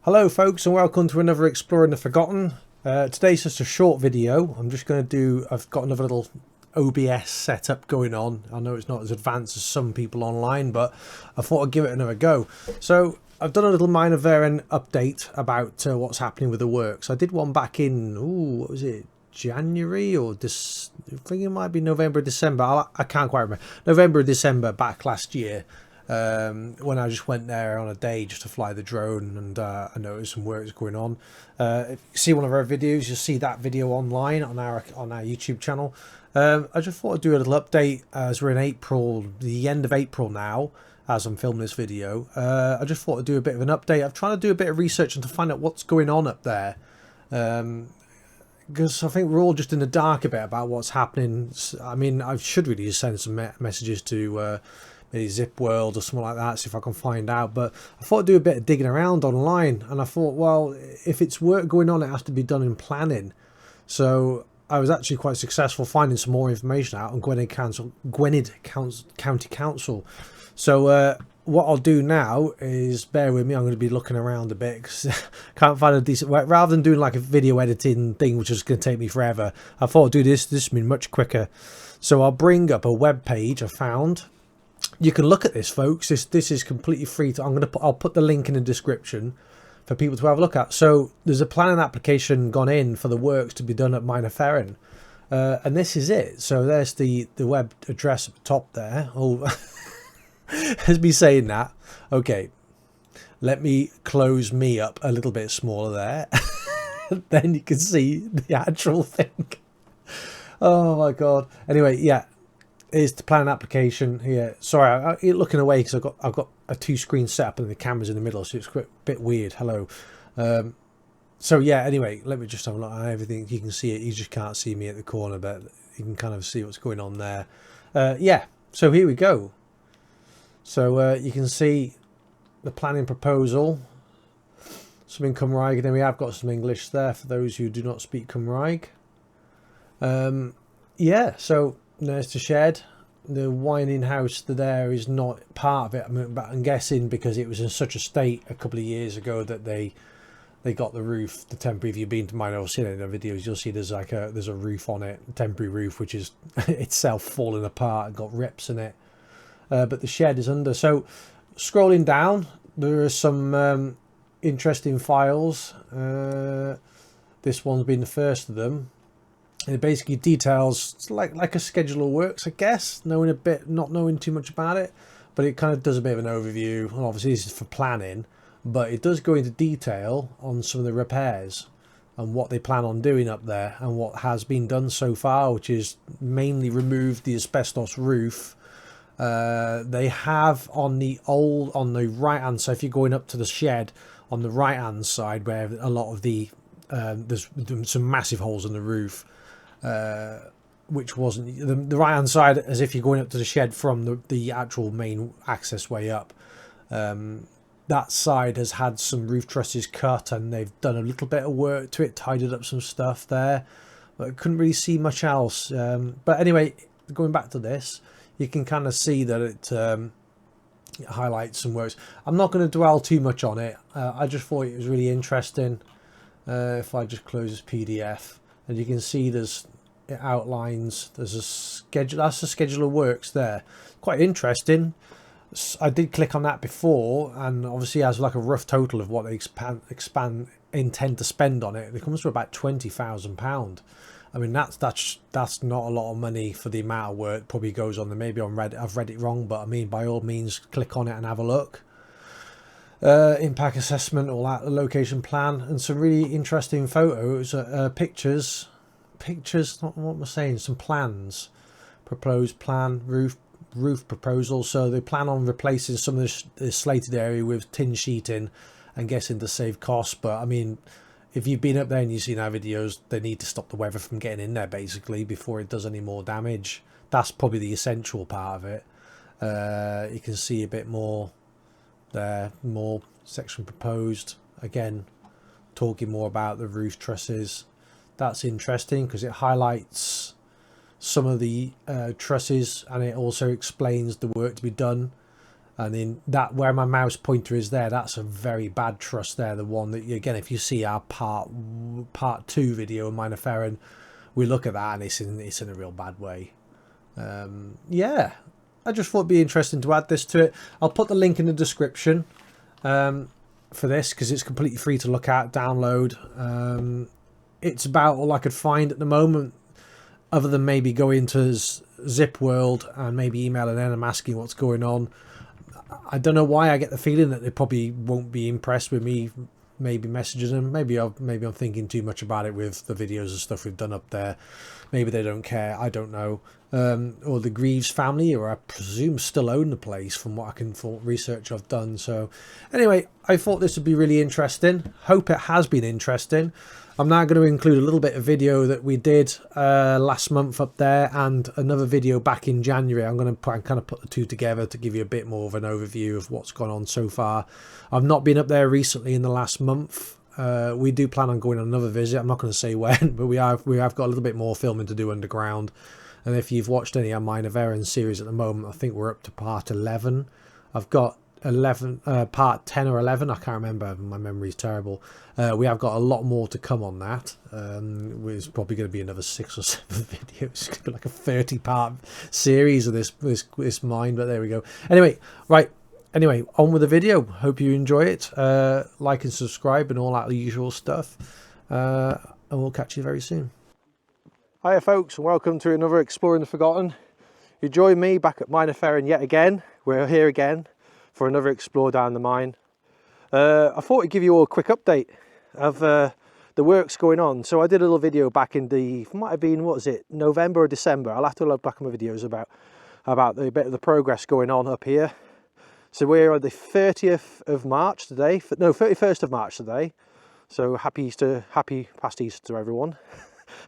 Hello folks, and welcome to another Exploring the Forgotten. Today's just a short video. I've got another little OBS setup going on. I know it's not as advanced as some people online, but I thought I'd give it another go. So I've done a little Maenofferen update about what's happening with the works. I did one back in, what was it, January or this? I think it might be November, December. I can't quite remember. November, December back last year. When I just went there on a day just to fly the drone, and I noticed some work is going on. If you see one of our videos, you'll see that video online on our YouTube channel. I just thought I'd do a little update as we're in April, the end of April now, as I'm filming this video. I just thought I'd do a bit of an update. I'm trying to do a bit of research and to find out what's going on up there. Because I think we're all just in the dark a bit about what's happening. I mean, I should really send some messages to maybe Zip World or something like that, see if I can find out. But I thought I'd do a bit of digging around online, and I thought, well, if it's work going on, it has to be done in planning. So I was actually quite successful finding some more information out on Gwynedd County Council. So what I'll do now is, bear with me, I'm going to be looking around a bit because I can't find a decent way. Rather than doing like a video editing thing, which is going to take me forever, I thought I'd do this will be much quicker. So I'll bring up a web page I found. You can look at this, folks. This is completely free. I'll put the link in the description for people to have a look at. So there's a planning application gone in for the works to be done at Maenofferen, and this is it. So there's the web address at the top there. Oh, as me saying that. Okay, let me close me up a little bit smaller there. Then you can see the actual thing. Oh my god. Anyway, yeah. Is the plan application here. Sorry, I'm looking away because I've got a two-screen setup and the camera's in the middle, so it's a bit weird. Hello. So yeah, anyway, let me just have a look at everything. You can see it. You just can't see me at the corner, but you can kind of see what's going on there. Yeah, so here we go. So you can see the planning proposal. Some in Cymraeg, and then we have got some English there for those who do not speak Cymraeg. Yeah, so there's the shed. The wining house there is not part of it. I mean, but I'm guessing because it was in such a state a couple of years ago that they got the roof, the temporary. If you've been to mine or seen it in the videos, you'll see there's a roof on it, a temporary roof, which is itself falling apart and got rips in it. But the shed is under. So scrolling down, there are some interesting files. This one's been the first of them. It basically details like a schedule of works, I guess, not knowing too much about it, but it kind of does a bit of an overview. And obviously this is for planning, but it does go into detail on some of the repairs and what they plan on doing up there and what has been done so far, which is mainly remove the asbestos roof. They have on the right hand side, if you're going up to the shed, on the right hand side where a lot of the there's some massive holes in the roof. Which wasn't the right hand side, as if you're going up to the shed from the actual main access way up. That side has had some roof trusses cut, and they've done a little bit of work to it, tidied up some stuff there, but I couldn't really see much else. But anyway, going back to this, you can kind of see that it highlights some works. I'm not going to dwell too much on it. I just thought it was really interesting. If I just close this PDF, and you can see it outlines, there's a schedule. That's the schedule of works there. Quite interesting. I did click on that before, and obviously has like a rough total of what they intend to spend on it. It comes to about £20,000. I mean, that's not a lot of money for the amount of work. Probably goes on there. Maybe I've read it wrong, but I mean, by all means, click on it and have a look. Impact assessment, all that, the location plan, and some really interesting photos, pictures, not what am I saying, some plans, proposed plan, roof proposal. So they plan on replacing some of the slated area with tin sheeting, I'm guessing to save costs. But I mean, if you've been up there and you've seen our videos, they need to stop the weather from getting in there basically before it does any more damage. That's probably the essential part of it. You can see a bit more there, more section proposed, again talking more about the roof trusses. That's interesting because it highlights some of the trusses, and it also explains the work to be done. And in that, where my mouse pointer is there, that's a very bad truss there. The one that, again, if you see our part 2 video of Maenofferen, we look at that and it's in a real bad way. Yeah, I just thought it'd be interesting to add this to it. I'll put the link in the description for this, because it's completely free to look at, download. It's about all I could find at the moment, other than maybe going to Zip World and maybe emailing them asking what's going on. I don't know why I get the feeling that they probably won't be impressed with me maybe messaging them. Maybe I'm thinking too much about it with the videos and stuff we've done up there. Maybe they don't care, I don't know. Or the Greaves family, or I presume still own the place from what I can research I've done. So anyway, I thought this would be really interesting. Hope it has been interesting. I'm now going to include a little bit of video that we did last month up there, and another video back in January. I'm going to kind of put the two together to give you a bit more of an overview of what's gone on so far. I've not been up there recently in the last month. We do plan on going on another visit. I'm not going to say when, but we have got a little bit more filming to do underground. And if you've watched any of Maenofferen series at the moment, I think we're up to part 11. I've got part 10 or 11, I can't remember, my memory's terrible. We have got a lot more to come on that. There's probably going to be another 6 or 7 videos. It's going to be like a 30-part series of this mine, but there we go. Anyway, on with the video. Hope you enjoy it. Like and subscribe and all that usual stuff, and we'll catch you very soon. Hiya folks, and welcome to another Exploring the Forgotten. You join me back at Maenofferen yet again. We're here again for another explore down the mine. I thought I'd give you all a quick update of the works going on. So I did a little video back in might have been, what was it, November or December. I'll have to look back at my videos about the bit of the progress going on up here. So we're on the 30th of March today, no, 31st of March today. So happy Easter, happy past Easter to everyone.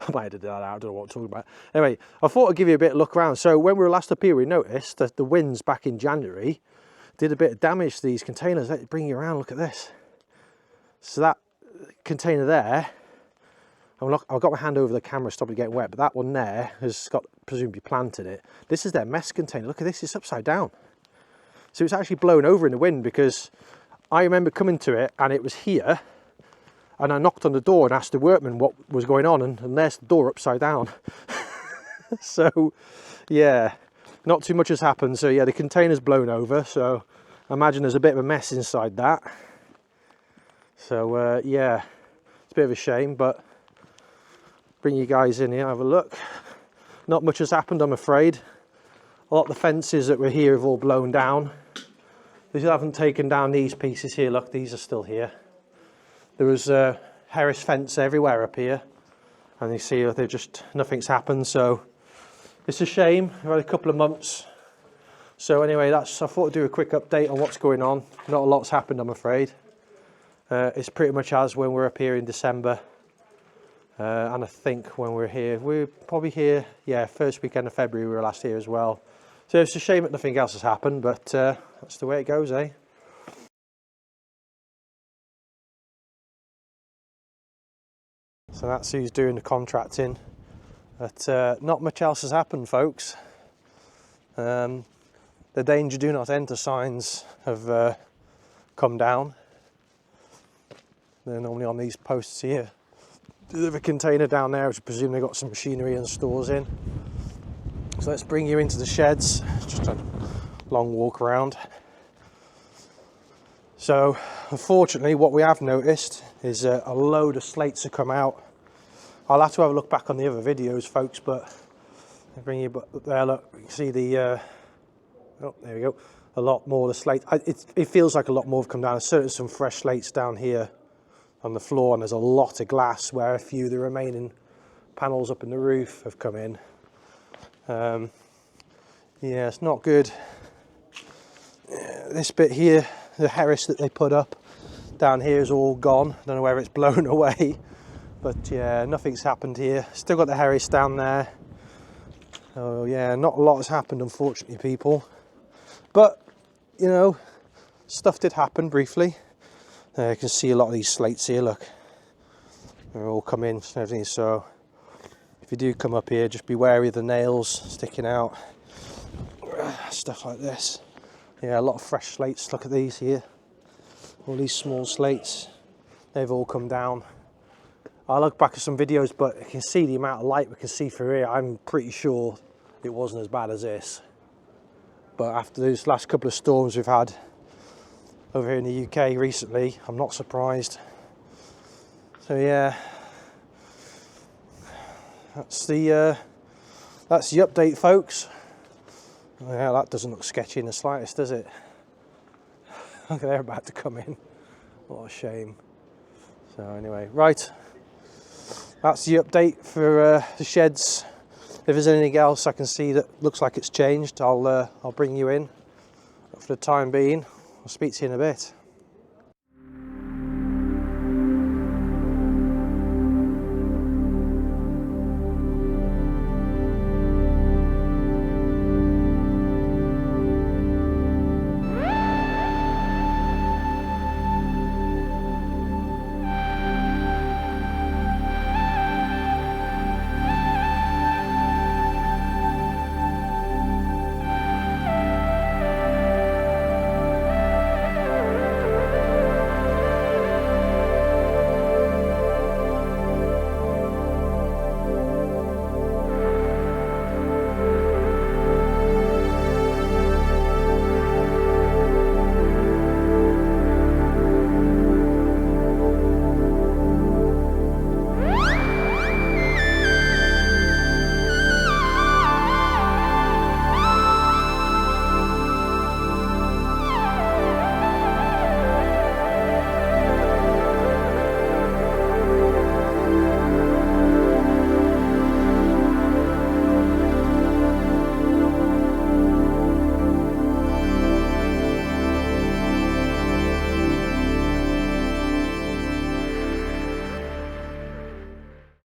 I might have to do that out, I don't know what I'm talking about. Anyway, I thought I'd give you a bit of look around. So when we were last up here, we noticed that the winds back in January did a bit of damage to these containers. Let me bring you around, look at this. So that container there, I've got my hand over the camera, stop it getting wet, but that one there has got presumably plant in it. This is their mess container, look at this, it's upside down. So it's actually blown over in the wind, because I remember coming to it and it was here, and I knocked on the door and asked the workman what was going on, and there's the door upside down. So yeah, not too much has happened. So yeah, the container's blown over, so I imagine there's a bit of a mess inside that. So yeah, it's a bit of a shame, but bring you guys in here, have a look. Not much has happened, I'm afraid. A lot of the fences that were here have all blown down. They haven't taken down these pieces here, look, these are still here. There was a Harris fence everywhere up here, and you see they're just, nothing's happened, so it's a shame. We've had a couple of months. So anyway, I thought I'd do a quick update on what's going on. Not a lot's happened, I'm afraid. It's pretty much as when we're up here in December. And I think when we're probably here, yeah, first weekend of February we were last here as well. So it's a shame that nothing else has happened, but that's the way it goes, eh? So that's who's doing the contracting. But not much else has happened, folks. The danger do not enter signs have come down. They're normally on these posts here. There's a container down there, which I presume they've got some machinery and stores in. So let's bring you into the sheds. Just a long walk around. So unfortunately, what we have noticed is a load of slates have come out. I'll have to have a look back on the other videos, folks, but I'll bring you there. Look, you can see the oh, there we go, a lot more of the slate. It feels like a lot more have come down. There's certainly some fresh slates down here on the floor, and there's a lot of glass where a few of the remaining panels up in the roof have come in. Yeah, it's not good. This bit here, the Harris that they put up down here is all gone. I don't know whether it's blown away, but yeah, nothing's happened here. Still got the Harris down there. Oh yeah, not a lot has happened, unfortunately, people. But you know, stuff did happen briefly. You can see a lot of these slates here, look. They're all come in and everything, so if you do come up here, just be wary of the nails sticking out. Stuff like this. Yeah, a lot of fresh slates. Look at these here. All these small slates. They've all come down. I look back at some videos, but you can see the amount of light we can see through here. I'm pretty sure it wasn't as bad as this. But after these last couple of storms we've had over here in the UK recently, I'm not surprised. So yeah, that's the update, folks. Yeah, that doesn't look sketchy in the slightest, does it? They're about to come in. What a shame. So anyway, right. That's the update for the sheds. If there's anything else I can see that looks like it's changed, I'll bring you in. But for the time being, I'll speak to you in a bit.